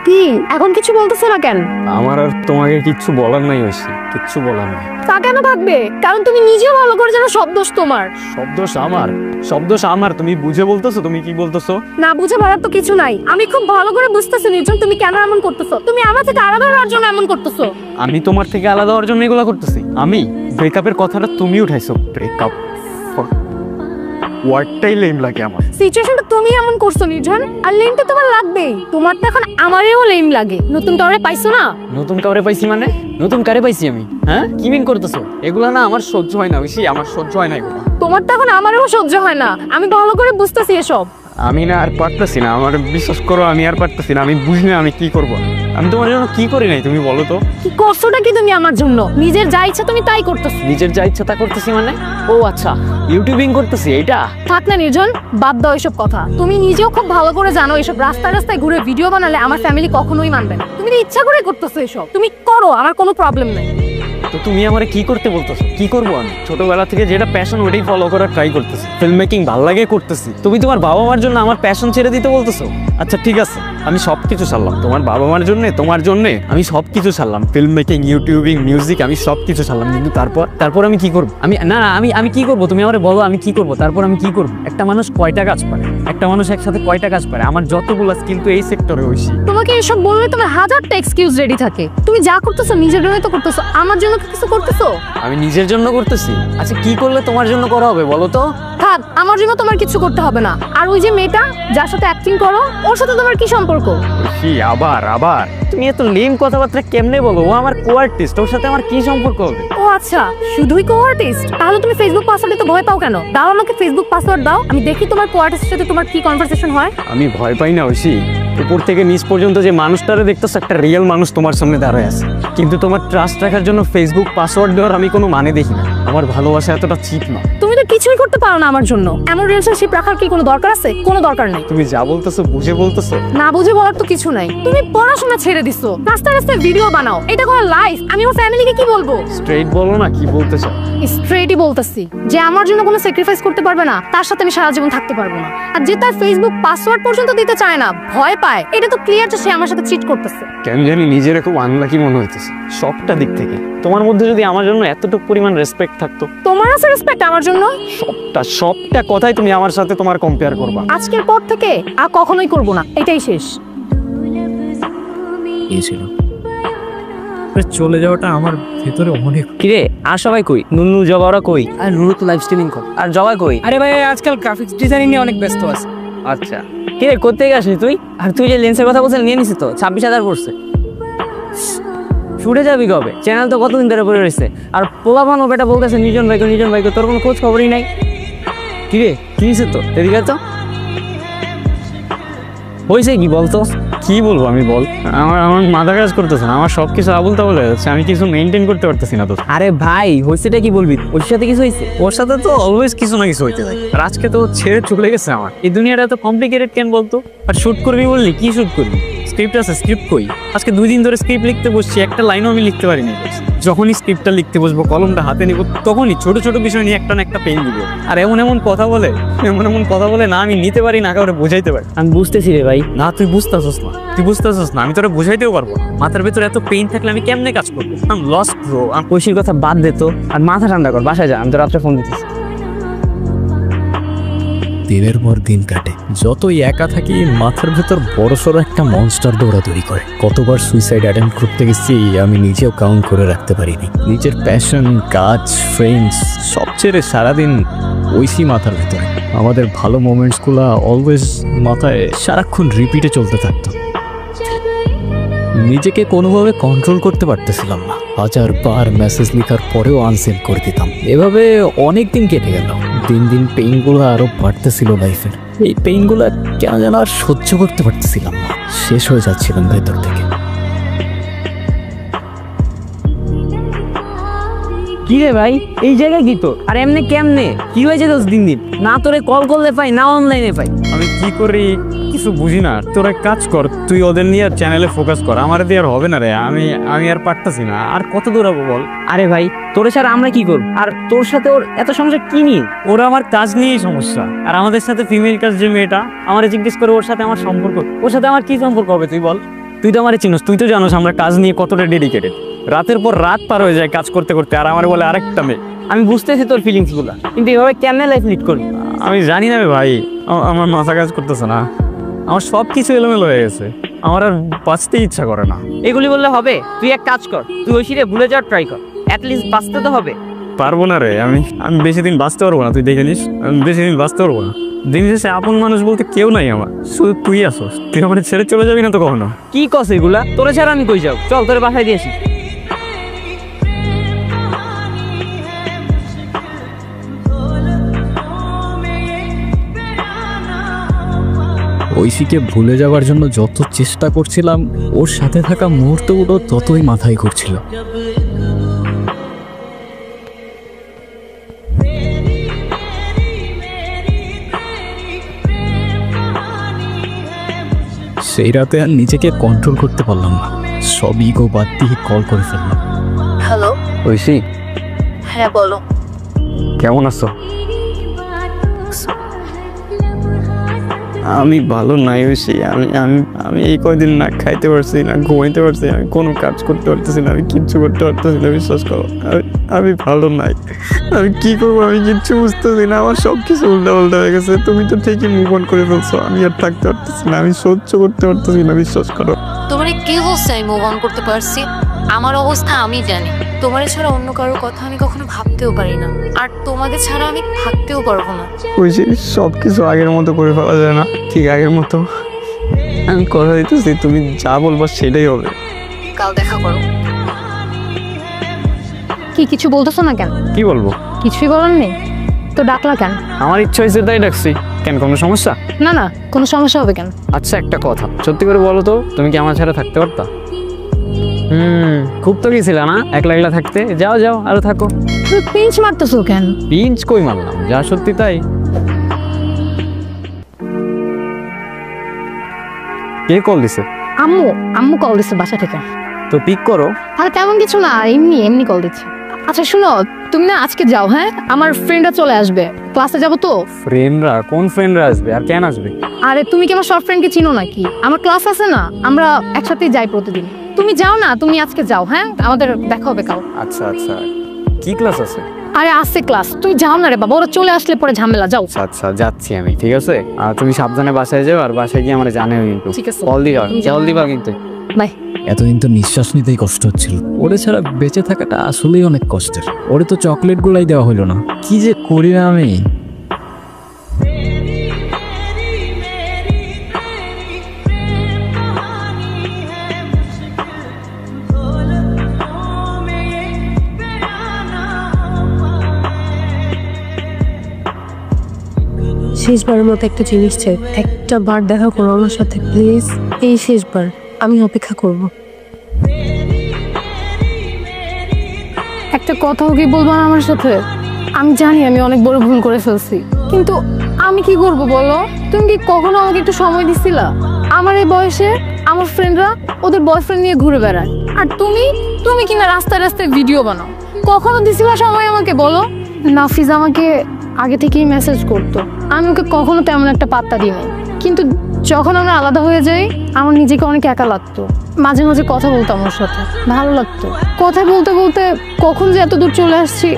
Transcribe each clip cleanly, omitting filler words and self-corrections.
কি এখন কিছু বলতেছে না কেন? আমার আর তোমাকে কিচ্ছু বলার নাই ঐশী, কিচ্ছু বলার নাই। তা কেন থাকবে? কারণ তুমি নিজেও ভালো করে জানো সব দোষ তোমার। সব দোষ আমার? সব দোষ আমার? তুমি বুঝে বলতেছো? তুমি কি বলতেছো? না বুঝে বলার তো কিছু নাই। আমি খুব ভালো করে বুঝতেছি নির্জন তুমি কেন এমন করতেছো। তুমি আমার থেকে আলাদা হওয়ার জন্য এমন করতেছো। আমি তোমার থেকে আলাদা হওয়ার জন্য এগুলো করতেছি? আমি ব্রেকআপের কথাটা তুমি উঠাইছো। ব্রেকআপ ওয়ার্ডটাই লেম লাগে আমার। সিচুয়েশনটা তুমি এমন করছো নির্জন, আর লেমটা তোমার লাগবেই। তোমার তো এখন আমারও লেম লাগে। নতুন কাউরে পাইছো না? নতুন কাউরে পাইছি মানে? নতুন কারে পাইছি আমি? হ্যাঁ কি মিন করতেছো? এগুলা না আমার সহ্য হয় না ঐশী, আমার সহ্য হয় না এগুলো। তোমার তো এখন আমারও সহ্য হয় না। আমি ভালো করে বুঝতেছি এসব। আমি না আর পারতেছি না, আমার বিশ্বাস করো আমি আর পারতেছি না। আমি বুঝি না আমি কি করব। আমি তোমার জন্য কি করি নাই তুমি বলো তো? কি করছোটা কি তুমি আমার জন্য? নিজের যা ইচ্ছা তুমি তাই করতেছো। নিজের যা ইচ্ছা তা করতেছি মানে? ও আচ্ছা, ইউটিউবিং করতেছি এইটা? থাক না নির্জন, বাদ দাও এসব কথা। তুমি নিজেও খুব ভালো করে জানো এসব রাস্তায় রাস্তায় ঘুরে ভিডিও বানালে আমার ফ্যামিলি কখনোই মানবে না। তুমি তো ইচ্ছা করে করতেছো এসব। তুমি করো, আমার কোনো প্রবলেম নাই। তো তুমি আমারে কি করতে বলতেছো? কি করবো আমি? ছোটবেলা থেকে যেটা প্যাশন ওটাই ফলো করার ট্রাই করতেছি। ফিল্ম মেকিং ভালো লাগে করতেছি। তুমি তোমার বাবা মার জন্য আমার প্যাশন ছেড়ে দিতে বলতেছো? আচ্ছা ঠিক আছে, আমি সবকিছু ছাড়লাম তোমার বাবা মার জন্য, তোমার জন্য আমি সবকিছু ছাড়লাম। ফিল্ম মেকিং, ইউটিউবিং, মিউজিক আমি সবকিছু ছাড়লাম। কিন্তু তারপর আমি কি করবো? আমি কি করবো? তুমি আমারে বলো আমি কি করবো? তারপর আমি কি করবো? একটা মানুষ কয়টা কাজ পারে? একটা মানুষ একসাথে কয়টা কাজ পারে? আমার যতগুলো স্কিল তো এই সেক্টরে হইছি। তোমাকে এসব বললে তোমার হাজারটা এক্সকিউজ রেডি থাকে। তুমি যা করতেছো নিজের জন্যই তো করতেছো, আমার জন্য কি কিছু করতেছো? আমি নিজের জন্য করতেছি। আচ্ছা কি করলে তোমার জন্য করা হবে বলো তো? থাক, আমার জন্য তোমার কিছু করতে হবে না। আর ওই যে মেয়েটা যার সাথে অ্যাক্টিং করো, ওর সাথে তোমার কি সম্পর্ক? কি আবার তুমি এত লেম কথাবার্তা কেমনে বলো? ও আমার কো-আর্টিস্ট, ওর সাথে আমার কি সম্পর্ক হবে? ও আচ্ছা, শুধুই কো-আর্টিস্ট? তাহলে তুমি ফেসবুক পাসওয়ার্ডে তো ভয় পাও কেন? দাও আমাকে ফেসবুক পাসওয়ার্ড দাও, আমি দেখি তোমার কো-আর্টিস্টের সাথে তোমার কি কনভারসেশন হয়। আমি ভয় পাই না ঐশী। উপর থেকে নিচ পর্যন্ত যে মানুষটারে দেখতেছো একটা রিয়েল মানুষ তোমার সামনে দাঁড়ায় আছে। কিন্তু তোমার ট্রাস্ট রাখার জন্য ফেসবুক পাসওয়ার্ড দেওয়ার আমি কোনো মানে দেখি না। আমার ভালোবাসা এতটা চিপ না। তুমি তো কিছুই করতে পারো না আমার জন্য। এমন রিলেশনশিপ রাখার কি কোনো দরকার আছে? কোনো দরকার নেই। তুমি যা বলতেছো বুঝে বলতেছো? না বুঝে বলার তো কিছু নাই। তুমি পড়াশোনা ছেড়ে দিছো, রাস্তায় রাস্তায় ভিডিও বানাও। এটা কোনো লাইফ? আমি আমার ফ্যামিলিকে কি বলবো? স্ট্রেইট বলো না কি বলতে চাও। স্ট্রেটই বলতেছি যে আমার জন্য কোনো স্যাক্রিফাইস করতে পারবে না, তার সাথে আমি সারা জীবন থাকতে পারবো না। আর যে তার ফেসবুক পাসওয়ার্ড পর্যন্ত দিতে চায় না, ভয় পায়, এটা তো ক্লিয়ার যে সে আমার সাথে চিট করতেছে। কেন জানি নিজের খুব আনলাকি মনে হইতেছে সবটা দিক থেকে। তোমার মধ্যে যদি আমার জন্য এতটুকু পরিমাণ রেসপেক্ট থাকতো। তোমার আছে রেসপেক্ট আমার জন্য? সবটা কথাই তুমি আমার সাথে তোমার কম্পেয়ার করবা। আজকের পর থেকে আর কখনোই করবো না, এটাই শেষ। ছিল চলে যাওয়াটা আমার ভেতরে অনেক। কিরে আর সবাই কই? নুনু জবাওরা কই? আর নুনু তো লাইভ স্ট্রিমিং কর। আর জবাই কই? আরে ভাই আজকাল গ্রাফিক্স ডিজাইনিং নিয়ে অনেক ব্যস্ত আছে। আচ্ছা কিরে করতে গেছিস তুই? আর তুই যে লেন্সের কথা বলছিস নিয়ে নিছিস তো? 26,000 পড়ছে। ছুটে যাবি কবে? চ্যানেল তো কতদিন ধরে পড়ে রয়েছে। আর পোলাপান ও বেটা বলতেছে নিজন ভাইকে, তোর কোনো খোঁজ খবরই নাই। কিরে কি হয়েছে তো? এদিকে তো হয়েছে কি বলতো? কি বলবো আমি বল? আমার মাথা কাজ করতেছে না। আমার সবকিছু আবুল তাবুল হয়ে যাচ্ছে। আমি কিছু মেনটেন করতে পারতেছি না তো। আরে ভাই হয়েছেটা কি বলবি? ওর সাথে কিছু হয়েছে? ওর সাথে তো অলওয়েজ কিছু না কিছু হইতে থাকে। আর আজকে তো ছেড়ে চলে গেছে আমার। এই দুনিয়াটা তো কমপ্লিকেটেড কেন বলতো? আর শুট করবি বললি কি শুট করবি? স্ক্রিপ্ট আছে, স্ক্রিপ্ট কই? আজকে 2 দিন ধরে স্ক্রিপ্ট লিখতে বসছি, একটা লাইনও আমি লিখতে পারিনি। যখনই স্ক্রিপ্টটা লিখতে বসবো, কলমটা হাতে নিব, তখনই ছোট ছোট বিষয় নিয়ে একটা না একটা পেন দিব। আর এমন কথা বলে না আমি নিতে পারি না কাউরে বোঝাইতে পারি। আমি বুঝতেছি রে ভাই। না তুই বুঝতেছস না, আমি তোরা বোঝাইতেও পারবো না। মাথার ভেতরে এত পেইন থাকলে আমি কেমনে কাজ করবো? আমি লস্ট ব্রো। খুশির কথা বাদ দে তো, আর মাথা ঠান্ডা কর, বাসায় যা। আমি তো রাত্রে ফোন দিতেছি। দিনের পর দিন কাটে, যতই একা থাকি মাথার ভেতর বড়সড় একটা মনস্টার দৌড়াদৌড়ি করে। কতবার সুইসাইড অ্যাটেম্প করতে গেছি আমি নিজেও কাউন্ট করে রাখতে পারিনি। নিজের প্যাশন, কাজ, ফ্রেন্ডস সব ছেড়ে সারাদিন ঐশী মাথার ভেতরে। আমাদের ভালো মোমেন্টসগুলো অলওয়েজ মাথায় সারাক্ষণ রিপিটে চলতে থাকতো। নিজেকে কোনোভাবে কন্ট্রোল করতে পারতেছিলাম না। 1000বার মেসেজ লেখার পরেও আনসেন্ড করে দিতাম। এভাবে অনেক দিন কেটে গেল। দিন দিন পেইনগুলো আরো বাড়তেছিল লাইফের। এই পেইনগুলো কেন যেন আর সহ্য করতে পারতেছিলাম না, শেষ হয়ে যাচ্ছিলাম ভেতর থেকে। কি রে ভাই এই জায়গায় কি তো? আর এমনি কেমনে কি হয়েছে দোষ? দিন দিন না তোরে কল করলে পাই, না অনলাইনে পাই। আমি কি করি কিছু বুঝি না। তোরা কাজ কর, তুই ওদের নিয়ে চ্যানেলে ফোকাস কর। আমার দিয়ে আর হবে না রে। আমি আর পারতাছি না। আর কত দৌড়াবো বল? আরে ভাই তোর ছাড়া আমরা কি করব? আর তোর সাথে ওর এত সমস্যা কি নিয়ে? ওরা আমার কাজ নিয়েই সমস্যা। আর আমাদের সাথে ফিমেল কাজ যে মেয়েটা, আমার জিজ্ঞেস করে ওর সাথে আমার সম্পর্ক। ওর সাথে আমার কি সম্পর্ক হবে তুই বল? তুই তো আমারে চিনোস, তুই তো জানোস আমরা কাজ নিয়ে কতটা ডেডিকেটেড। রাতের পর রাত পার হয়ে যায় কাজ করতে করতে, আর আমার বলে আরেকটা মেয়ে। আমি বুঝতেছি তোর ফিলিংসগুলো, কিন্তু এভাবে কেমনে লাইফ লিড করবি? আমি জানি না রে ভাই, আমার মাথা কাজ করতেছে না, আমার সব কিছু এলোমেলো হয়ে গেছে, আমার আর বাঁচতে ইচ্ছা করে না। এগুলি বললে হবে? তুই এক কাজ কর, তুই ঐশীরে ভুলে যাওয়ার ট্রাই কর, অ্যাটলিস্ট বাঁচতে তো হবে। পারবো না রে, আমি বেশি দিন বাঁচতে পারবো না, তুই দেখে নিস, আমি বেশি দিন বাঁচতে পারবো না। দিন শেষে আপন মানুষ বলতে কেউ নাই আমার, শুধু তুই আসোস। তুই আমার ছেড়ে চলে যাবি না তো কখনো? কি কস এগুলা? তোরে ছাড়া আমি কই যাও? চল তোরে বাসায় দিয়ে আসি। ঐশীকে ভুলে যাওয়ার জন্য যত চেষ্টা করছিলাম, ওর সাথে থাকা মুহূর্তগুলো ততই মাথায় ঘুরছিল। সেই রাতে আর নিজেকে কন্ট্রোল করতে পারলাম না, সব ইগো বাদ দিয়ে কল করে ফেললাম। হ্যালো, ঐশী, হ্যাঁ বলো। কেমন আছো? আমি ভালো নাই ঐশী, আমি এই কয়দিন না খাইতে পারছি না, ঘুমাইতে পারছি, আমি কোনো কাজ করতে পারতেছি না, আমি কিচ্ছু করতে পারতেছি না, বিশ্বাস করো আমি ভালো নাই। আমি কি করবো আমি কিচ্ছু বুঝতেছি না, আমার সব কিছু উল্টা উল্টা হয়ে গেছে। তুমি তো ঠিকই মুভ অন করে ফেলছো, আমি আর থাকতে পারতেছি না, আমি সহ্য করতে পারতেছি না, বিশ্বাস করো। তোমার কি বলছে আমি মুভ অন করতে পারছি? আমার অবস্থা আমি জানি। তোমার ছাড়া অন্য কারোর কথা আমি কখনো ভাবতেও পারি না, আর তোমাকে ছাড়া আমি থাকতেও পারবো না। ঐশী, সব কিছু আগের মতো করে ফেলা যায় না, ঠিক আগের মতো। আমি কথা দিতেছি, তুমি যা বলবা সেটাই হবে। কাল দেখা করো। কি কিছু বলতেছো না কেন? কি বলবো? কিছুই বলার নেই তো ডাকলা কেন? আমার ইচ্ছা হয়েছে তাই ডাকছি। কেন, কোনো সমস্যা? না না, কোনো সমস্যা হবে কেন? আচ্ছা একটা কথা, সত্যি করে বলো তো, তুমি কি আমার ছাড়া থাকতে পারতা? খুব তো গেছিল না একলা একলা থাকতে? যাও যাও, আরো থাকো। তুই পিঞ্চ মারতেছো কেন? পিঞ্চ কই মারলাম, যা সত্যি তাই। কে কল দিছে? আম্মু কল দিচ্ছে বাসা থেকে। তো পিক করো। আর তেমন কিছু না, এমনি কল দিচ্ছে। আচ্ছা শুনো, তুমি না আজকে যাও, হ্যাঁ? আমার ফ্রেন্ডরা চলে আসবে, ক্লাসে যাবো তো। ফ্রেন্ডরা? কোন ফ্রেন্ডরা আসবে আর কেন আসবে? আরে তুমি কি আমার সব ফ্রেন্ডকে চিনো নাকি? আমার ক্লাস আছে না, আমরা একসাথেই যাই প্রতিদিন। তুমি যাও না, তুমি আজকে যাও, হ্যাঁ? আমাদের দেখা হবে কাল। আচ্ছা আচ্ছা, কি ক্লাস আছে? আরে আছে ক্লাস, তুই যাও না রে বাবা, ওরা চলে আসলে পরে ঝামেলা। যাও। আচ্ছা যাচ্ছি আমি, ঠিক আছে। আর তুমি সাবধানে বাসায় যাও, আর বাসায় গিয়ে আমার জানাও কিন্তু। ঠিক আছে। কল দিবা, কল দিবা কিন্তু। বাই। এতদিন তো নিঃশ্বাস নিতেই কষ্ট হচ্ছিল, ওরে ছাড়া বেঁচে থাকাটা আসলেই অনেক কষ্টের। ওরে তো চকলেট গুলাই দেওয়া হলো না, কি যে করি না আমি। শেষবারের মতো একটা জিনিস চাই, একটা বার দেখা করো আমার সাথে প্লিজ। এই শেষবার, আমি অপেক্ষা করব। একটা কথাও কি বলবো না আমার সাথে? আমি জানি আমি অনেক বড় ভুল করে ফেলছি, কিন্তু আমি কি করব বলো? তুমি কি কখনো আমাকে একটু সময় দিছিলা? আমার এই বয়সে আমার ফ্রেন্ডরা ওদের বয়ফ্রেন্ড নিয়ে ঘুরে বেড়ায়, আর তুমি কিনা রাস্তায় রাস্তায় ভিডিও বানাও। কখনো দিছিলা সময় আমাকে বলো? নাফিজ আমাকে আগে থেকেই মেসেজ করতো, আমি ওকে কখনো তেমন একটা পাত্তা দিই নাই। কিন্তু যখন আমরা আলাদা হয়ে যাই, আমার নিজেকে অনেক একা লাগতো। মাঝে মাঝে কথা বলতাম ওর সাথে, ভালো লাগতো। কথা বলতে বলতে কখন যে এত দূর চলে আসছি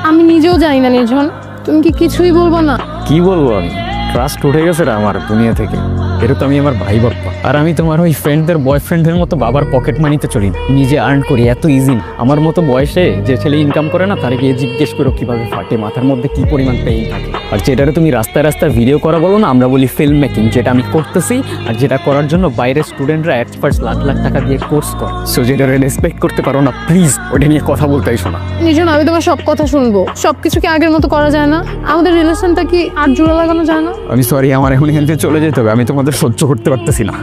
আমি নিজেও জানি না। নির্জন, তুমি কি কিছুই বলবো না? কি বলবো আমি? ট্রাস্ট উঠে গেছে রে আমার দুনিয়া থেকে। এটা তো আমি আমার ভাই বাপ্পা, আর আমি তোমার ওই ফ্রেন্ডদের বয়ফ্রেন্ডের মতো বাবার পকেট মানিতে চলি না, নিজে আর্ন করি। এত ইজি না। আমার মতো বয়সে যে ছেলে ইনকাম করে না, তারে গিয়ে জিজ্ঞেস করো কিভাবে ফাটে, মাথার মধ্যে কি পরিমাণ পেইন থাকে। আর যেটারে তুমি রাস্তায় রাস্তায় ভিডিও করা বলো না, আমরা বলি ফিল্ম মেকিং, যেটা আমি করতেছি। আর যেটা করার জন্য বাইরের স্টুডেন্টরা এক্সপার্টস লাখ লাখ টাকা দিয়ে কোর্স করে। সো যেটারে রেসপেক্ট করতে পারো না, প্লিজ ওটা নিয়ে কথা বলতে এসো না। নির্জন, আমি তোমার সব কথা শুনবো। সবকিছু কি আগের মতো করা যায় না? আমাদের রিলেশনটা কি আর জোড়া লাগানো যায় না? আমি সরি, আমার এখন এখান থেকে চলে যেতে হবে, আমি তোমাদের সহ্য করতে পারতেছি না।